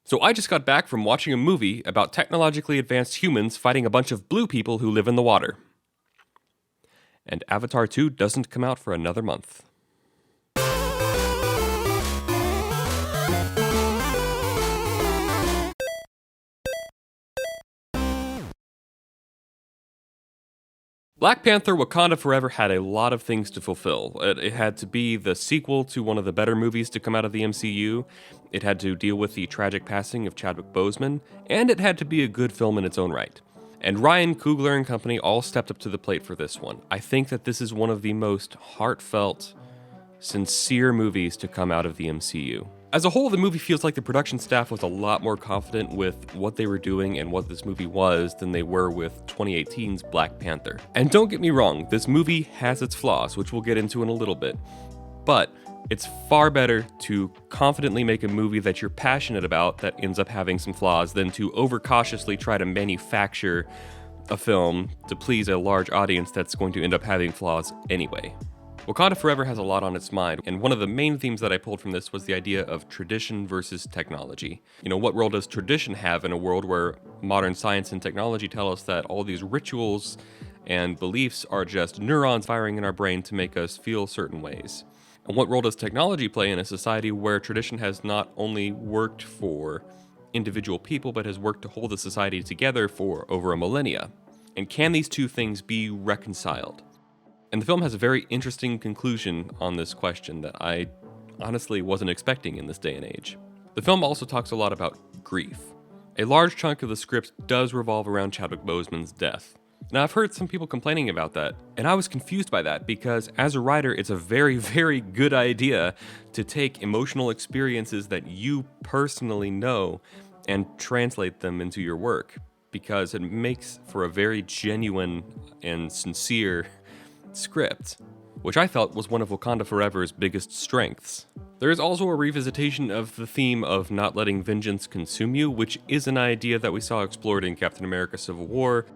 So I just got back from watching a movie about technologically advanced humans fighting a bunch of blue people who live in the water. And Avatar 2 doesn't come out for another month. Black Panther Wakanda Forever had a lot of things to fulfill. It had to be the sequel to one of the better movies to come out of the MCU, it had to deal with the tragic passing of Chadwick Boseman, and it had to be a good film in its own right. And Ryan Coogler and company all stepped up to the plate for this one. I think that this is one of the most heartfelt, sincere movies to come out of the MCU. As a whole, the movie feels like the production staff was a lot more confident with what they were doing and what this movie was than they were with 2018's Black Panther. And don't get me wrong, this movie has its flaws, which we'll get into in a little bit. But it's far better to confidently make a movie that you're passionate about that ends up having some flaws than to overcautiously try to manufacture a film to please a large audience that's going to end up having flaws anyway. Wakanda Forever has a lot on its mind, and one of the main themes that I pulled from this was the idea of tradition versus technology. What role does tradition have in a world where modern science and technology tell us that all these rituals and beliefs are just neurons firing in our brain to make us feel certain ways? And what role does technology play in a society where tradition has not only worked for individual people, but has worked to hold the society together for over a millennia? And can these two things be reconciled? And the film has a very interesting conclusion on this question that I honestly wasn't expecting in this day and age. The film also talks a lot about grief. A large chunk of the script does revolve around Chadwick Boseman's death. Now, I've heard some people complaining about that, and I was confused by that because as a writer, it's a very, very good idea to take emotional experiences that you personally know and translate them into your work, because it makes for a very genuine and sincere script, which I felt was one of Wakanda Forever's biggest strengths. There is also a revisitation of the theme of not letting vengeance consume you, which is an idea that we saw explored in Captain America Civil War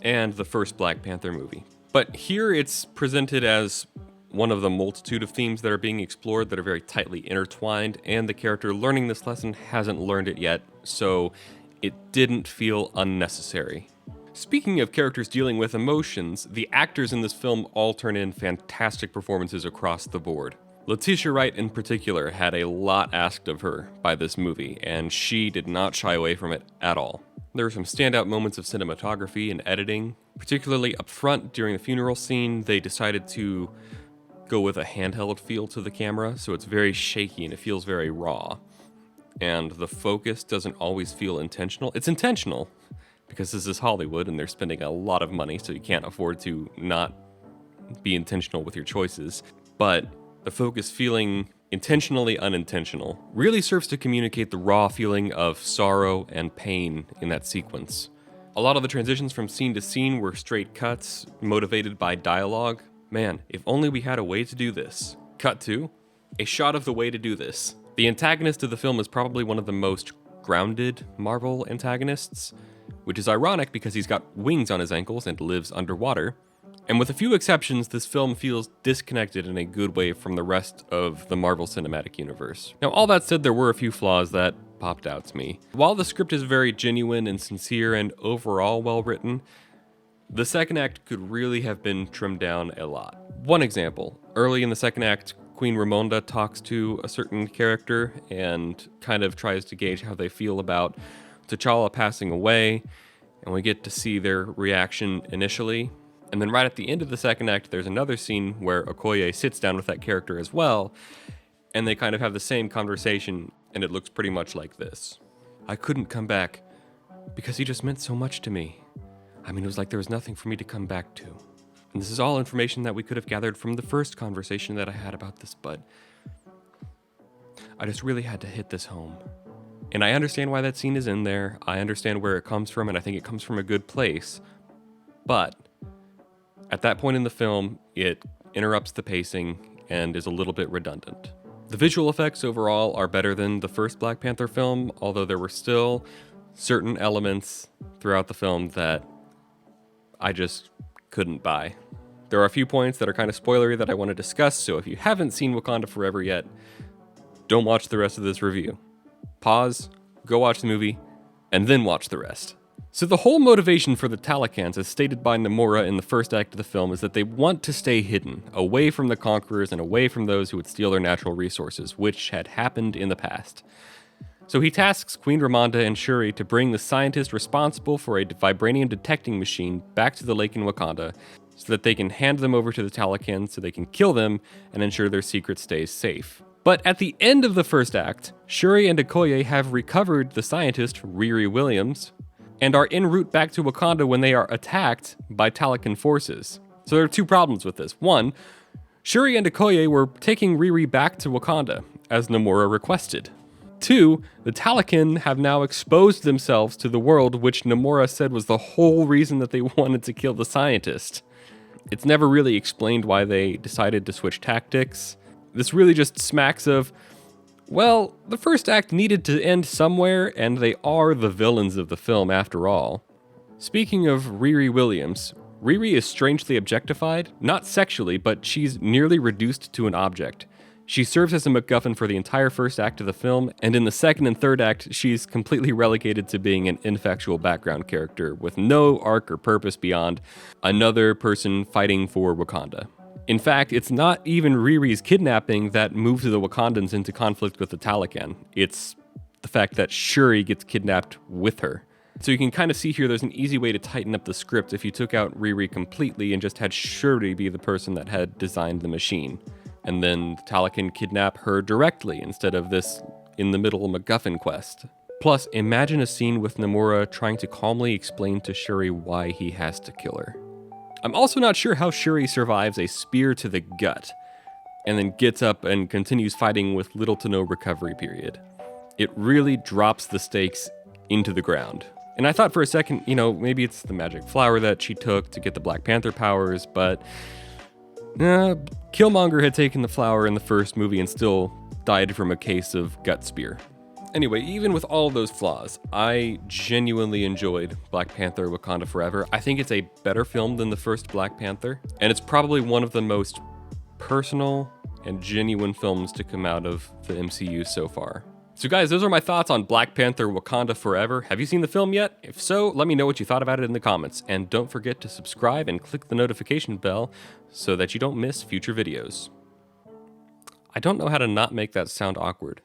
and the first Black Panther movie. But here it's presented as one of the multitude of themes that are being explored that are very tightly intertwined, and the character learning this lesson hasn't learned it yet, so it didn't feel unnecessary. Speaking of characters dealing with emotions, the actors in this film all turn in fantastic performances across the board. Letitia Wright in particular had a lot asked of her by this movie, and she did not shy away from it at all. There were some standout moments of cinematography and editing, particularly up front during the funeral scene. They decided to go with a handheld feel to the camera, so it's very shaky and it feels very raw. And the focus doesn't always feel intentional. It's intentional, because this is Hollywood and they're spending a lot of money, so you can't afford to not be intentional with your choices. But the focus feeling intentionally unintentional really serves to communicate the raw feeling of sorrow and pain in that sequence. A lot of the transitions from scene to scene were straight cuts, motivated by dialogue. Man, if only we had a way to do this. Cut to a shot of the way to do this. The antagonist of the film is probably one of the most grounded Marvel antagonists, which is ironic because he's got wings on his ankles and lives underwater. And with a few exceptions, this film feels disconnected in a good way from the rest of the Marvel Cinematic Universe. Now, all that said, there were a few flaws that popped out to me. While the script is very genuine and sincere and overall well written, the second act could really have been trimmed down a lot. One example, early in the second act, Queen Ramonda talks to a certain character and kind of tries to gauge how they feel about T'Challa passing away, and we get to see their reaction initially. And then right at the end of the second act, there's another scene where Okoye sits down with that character as well, and they kind of have the same conversation, and it looks pretty much like this. I couldn't come back because he just meant so much to me. I mean, it was like there was nothing for me to come back to. And this is all information that we could have gathered from the first conversation that I had about this, but I just really had to hit this home. And I understand why that scene is in there. I understand where it comes from, and I think it comes from a good place. But at that point in the film, it interrupts the pacing and is a little bit redundant. The visual effects overall are better than the first Black Panther film, although there were still certain elements throughout the film that I just couldn't buy. There are a few points that are kind of spoilery that I want to discuss, so if you haven't seen Wakanda Forever yet, don't watch the rest of this review. Pause, go watch the movie, and then watch the rest. So the whole motivation for the Talakans, as stated by Namora in the first act of the film, is that they want to stay hidden, away from the conquerors and away from those who would steal their natural resources, which had happened in the past. So he tasks Queen Ramonda and Shuri to bring the scientist responsible for a vibranium detecting machine back to the lake in Wakanda, so that they can hand them over to the Talakans so they can kill them and ensure their secret stays safe. But at the end of the first act, Shuri and Okoye have recovered the scientist, Riri Williams, and are en route back to Wakanda when they are attacked by Talakan forces. So there are two problems with this. One, Shuri and Okoye were taking Riri back to Wakanda, as Namora requested. Two, the Talakan have now exposed themselves to the world, which Namora said was the whole reason that they wanted to kill the scientist. It's never really explained why they decided to switch tactics. This really just smacks of, well, the first act needed to end somewhere, and they are the villains of the film after all. Speaking of Riri Williams, Riri is strangely objectified, not sexually, but she's nearly reduced to an object. She serves as a MacGuffin for the entire first act of the film, and in the second and third act, she's completely relegated to being an ineffectual background character with no arc or purpose beyond another person fighting for Wakanda. In fact, it's not even Riri's kidnapping that moves the Wakandans into conflict with the Talakan. It's the fact that Shuri gets kidnapped with her. So you can kind of see here there's an easy way to tighten up the script if you took out Riri completely and just had Shuri be the person that had designed the machine. And then the Talakan kidnap her directly instead of this in-the-middle MacGuffin quest. Plus, imagine a scene with Namora trying to calmly explain to Shuri why he has to kill her. I'm also not sure how Shuri survives a spear to the gut, and then gets up and continues fighting with little to no recovery period. It really drops the stakes into the ground. And I thought for a second, maybe it's the magic flower that she took to get the Black Panther powers, but Killmonger had taken the flower in the first movie and still died from a case of gut spear. Anyway, even with all of those flaws, I genuinely enjoyed Black Panther: Wakanda Forever. I think it's a better film than the first Black Panther, and it's probably one of the most personal and genuine films to come out of the MCU so far. So guys, those are my thoughts on Black Panther: Wakanda Forever. Have you seen the film yet? If so, let me know what you thought about it in the comments, and don't forget to subscribe and click the notification bell so that you don't miss future videos. I don't know how to not make that sound awkward.